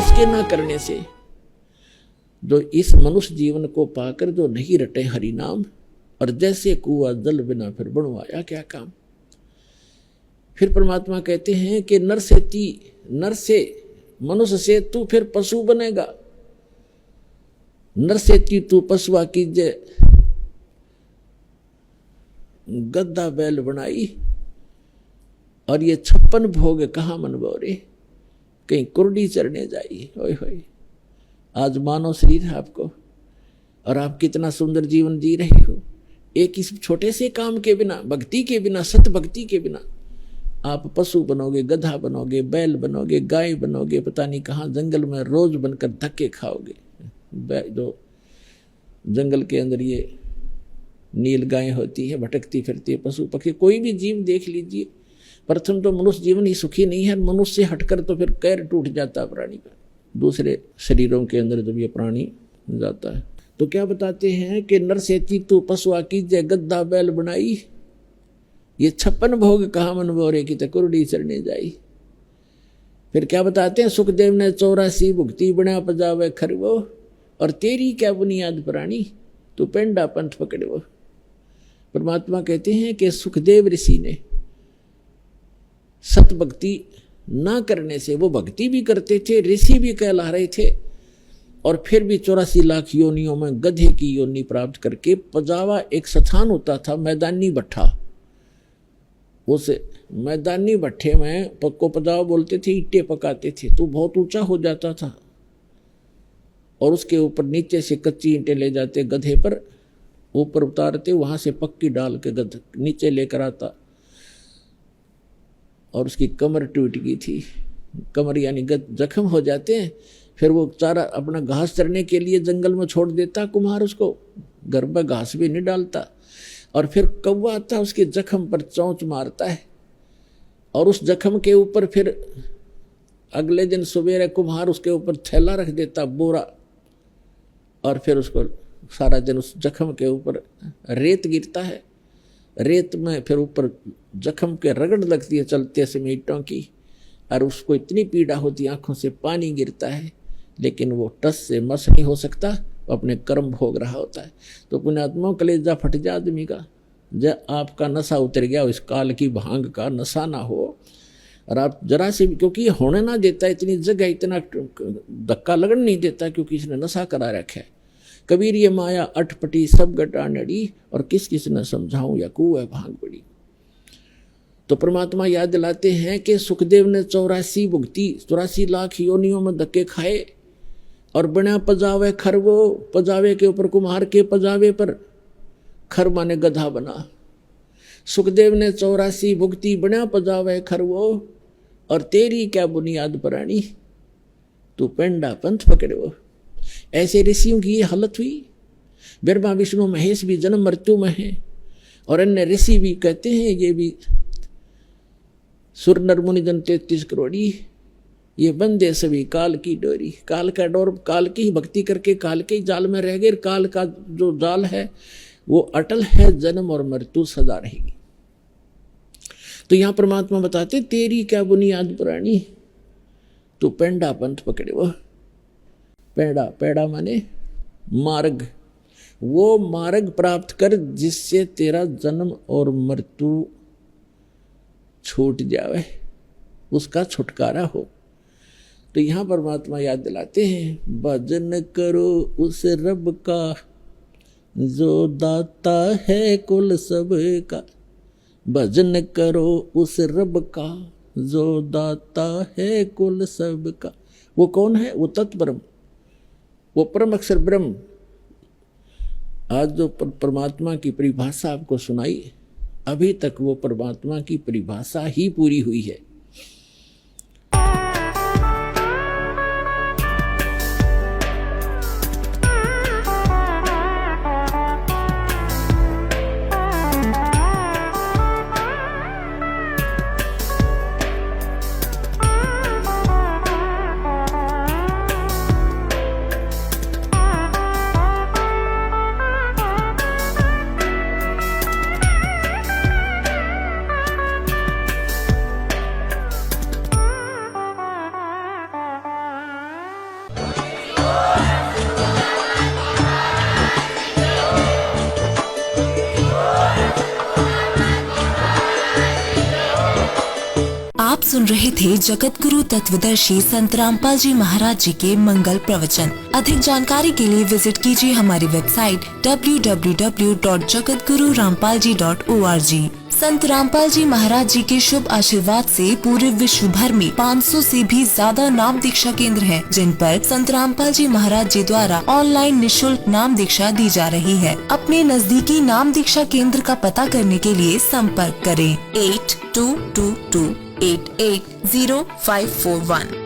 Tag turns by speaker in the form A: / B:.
A: इसके ना करने से जो इस मनुष्य जीवन को पाकर जो नहीं रटे हरि नाम, और जैसे कुआ जल बिना फिर बनवाया क्या काम। फिर परमात्मा कहते हैं कि नर से मनुष्य से तू फिर पशु बनेगा, नर से तू पशुआ कीजे, गद्दा बैल बनाई, और ये 56 भोग कहाँ मनबो रे, कहीं कुर्डी चरने जाई। ओए होए, आज मानव शरीर है आपको, और आप कितना सुंदर जीवन जी रहे हो। एक इस छोटे से काम के बिना, भक्ति के बिना, सत भक्ति के बिना आप पशु बनोगे, गधा बनोगे, बैल बनोगे, गाय बनोगे, पता नहीं कहाँ जंगल में रोज बनकर धक्के खाओगे। जो जंगल के अंदर ये नील गाय होती है, भटकती फिरती है, पशु पक्षी, कोई भी जीव देख लीजिए। प्रथम तो मनुष्य जीवन ही सुखी नहीं है, मनुष्य से हटकर तो फिर कैर टूट जाता है प्राणी का, दूसरे शरीरों के अंदर जब ये प्राणी जाता है। तो क्या बताते हैं कि नर से तू पशुआ कीजे, गद्दा बैल बनाई, ये 56 भोग कहाँ मन बोरे की तकुरडी चरने जाई। फिर क्या बताते हैं, सुखदेव ने 84 भुक्ति बना पजावे खरवो, और तेरी क्या बुनियाद प्राणी, तू पेंडा पंथ पकड़ो। परमात्मा कहते हैं कि सुखदेव ऋषि ने सत भक्ति ना करने से, वो भक्ति भी करते थे, ऋषि भी कहला रहे थे, और फिर भी 84 लाख योनियों में गधे की योनि प्राप्त करके, पजावा एक स्थान होता था, मैदानी भट्ठा, उस मैदानी भट्ठे में पक्को पजावा बोलते थे, ईंटें पकाते थे, तो बहुत ऊंचा हो जाता था, और उसके ऊपर नीचे से कच्ची ईंटें ले जाते, गधे पर ऊपर उतारते, वहां से पक्की डाल के गध नीचे लेकर आता, और उसकी कमर टूट गई थी, कमर यानी जख्म हो जाते हैं। फिर वो चारा अपना घास चरने के लिए जंगल में छोड़ देता कुम्हार, उसको घर पर घास भी नहीं डालता, और फिर कौवा आता उसके जख्म पर चोंच मारता है, और उस जख्म के ऊपर फिर अगले दिन सवेरे कुम्हार उसके ऊपर थैला रख देता, बोरा, और फिर उसको सारा दिन उस जख्म के ऊपर रेत गिरता है, रेत में फिर ऊपर जख्म के रगड़ लगती है चलते समय ईंटों की, और उसको इतनी पीड़ा होती है, आंखों से पानी गिरता है, लेकिन वो टस से मस नहीं हो सकता, वो अपने कर्म भोग रहा होता है। तो पुण्यात्मा कलेजा फट जा आदमी का, जब आपका नशा उतर गया, इस काल की भांग का नशा ना हो, और आप जरा से भी, क्योंकि होने ना देता, इतनी जगह इतना धक्का लगन नहीं देता, क्योंकि इसने नशा करा रखा है। कबीर ये माया अटपटी सब गटा नड़ी, और किस किस न समझाऊं या कुएं भांग पड़ी। तो परमात्मा याद दिलाते हैं कि सुखदेव ने 84 भुक्ति, 84 लाख योनियों में धक्के खाए, और बना पजावे खरवो, पजावे के ऊपर कुम्हार के पजावे पर खर माने गधा बना। सुखदेव ने 84 भुक्ति बना पजावे खरवो, और तेरी क्या बुनियाद प्राणी, तू पेंडा पंथ पकड़ो। ऐसे ऋषियों की ये हालत हुई। ब्रह्मा विष्णु महेश भी जन्म मृत्यु में है, और अन्य ऋषि भी कहते हैं, ये भी सुर नर मुनि जन 33 करोड़ी, ये बंदे सभी काल की डोरी। काल का डोर, काल की ही भक्ति करके काल के ही जाल में रह गए। काल का जो जाल है वो अटल है, जन्म और मृत्यु सदा रहेगी। तो यहां परमात्मा बताते, तेरी क्या बुनियाद प्राणी, तू पेंडा पंथ पकड़े। वो पेड़ा, पेड़ा माने मार्ग, वो मार्ग प्राप्त कर जिससे तेरा जन्म और मृत्यु छूट जावे, उसका छुटकारा हो। तो यहां परमात्मा याद दिलाते हैं, भजन करो उस रब का जो दाता है कुल सब का। भजन करो उस रब का जो दाता है कुल सब का। वो कौन है? वो तत्ब्रह्म, वो परम अक्षर ब्रह्म। आज जो परमात्मा की परिभाषा आपको सुनाई, अभी तक वो परमात्मा की परिभाषा ही पूरी हुई है।
B: आप सुन रहे थे जगत गुरु तत्वदर्शी संत रामपाल जी महाराज जी के मंगल प्रवचन। अधिक जानकारी के लिए विजिट कीजिए हमारी वेबसाइट www.jagatgururampalji.org। संत रामपाल जी महाराज जी के शुभ आशीर्वाद से पूरे विश्व भर में 500 से भी ज्यादा नाम दीक्षा केंद्र हैं, जिन पर संत रामपाल जी महाराज जी द्वारा ऑनलाइन निशुल्क नाम दीक्षा दी जा रही है। अपने नजदीकी नाम दीक्षा केंद्र का पता करने के लिए संपर्क करें 8222880541।